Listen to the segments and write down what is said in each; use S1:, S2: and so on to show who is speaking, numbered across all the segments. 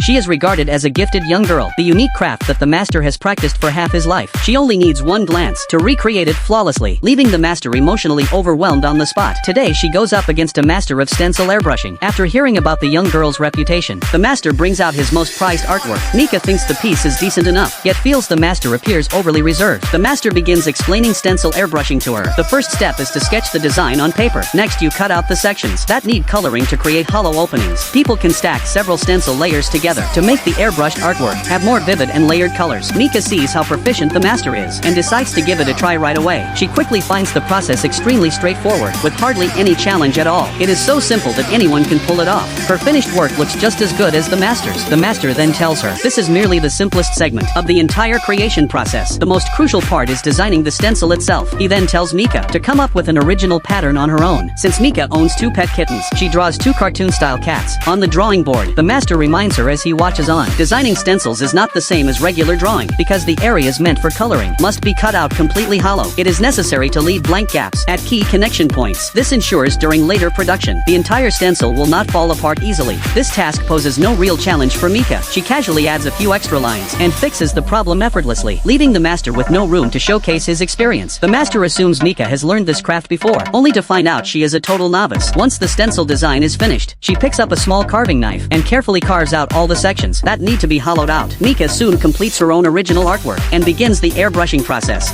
S1: She is regarded as a gifted young girl, the unique craft that the master has practiced for half his life. She only needs one glance to recreate it flawlessly, leaving the master emotionally overwhelmed on the spot. Today she goes up against a master of stencil airbrushing. After hearing about the young girl's reputation, the master brings out his most prized artwork. Mika thinks the piece is decent enough, yet feels the master appears overly reserved. The master begins explaining stencil airbrushing to her. The first step is to sketch the design on paper. Next you cut out the sections that need coloring to create hollow openings. People can stack several stencil layers together to make the airbrushed artwork have more vivid and layered colors. Mika sees how proficient the master is and decides to give it a try right away. She quickly finds the process extremely straightforward, with hardly any challenge at all. It is so simple that anyone can pull it off. Her finished work looks just as good as the master's. The master then tells her this is merely the simplest segment of the entire creation process. The most crucial part is designing the stencil itself. He then tells Mika to come up with an original pattern on her own. Since Mika owns 2 pet kittens, she draws 2 cartoon-style cats on the drawing board. The master reminds her as he watches on. Designing stencils is not the same as regular drawing, because the areas meant for coloring must be cut out completely hollow. It is necessary to leave blank gaps at key connection points. This ensures during later production, the entire stencil will not fall apart easily. This task poses no real challenge for Mika. She casually adds a few extra lines and fixes the problem effortlessly, leaving the master with no room to showcase his experience. The master assumes Mika has learned this craft before, only to find out she is a total novice. Once the stencil design is finished, she picks up a small carving knife and carefully carves out all the sections that need to be hollowed out. Mika soon completes her own original artwork and begins the airbrushing process.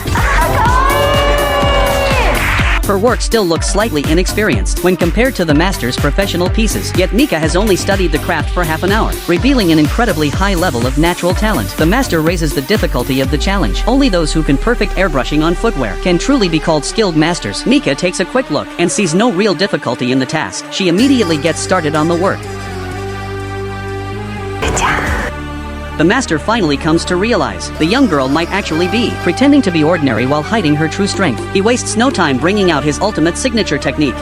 S1: Her work still looks slightly inexperienced when compared to the master's professional pieces, yet Mika has only studied the craft for half an hour, revealing an incredibly high level of natural talent. The master raises the difficulty of the challenge. Only those who can perfect airbrushing on footwear can truly be called skilled masters. Mika takes a quick look and sees no real difficulty in the task. She immediately gets started on the work. The master finally comes to realize the young girl might actually be pretending to be ordinary while hiding her true strength. He wastes no time bringing out his ultimate signature technique.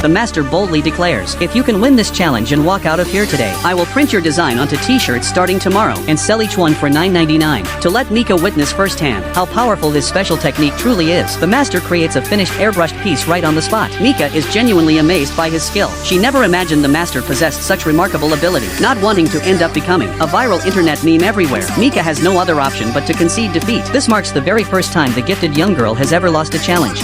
S1: The master boldly declares, if you can win this challenge and walk out of here today, I will print your design onto t-shirts starting tomorrow and sell each one for $9.99. To let Mika witness firsthand how powerful this special technique truly is, the master creates a finished airbrushed piece right on the spot. Mika is genuinely amazed by his skill. She never imagined the master possessed such remarkable ability, not wanting to end up becoming a viral internet meme everywhere. Mika has no other option but to concede defeat. This marks the very first time the gifted young girl has ever lost a challenge.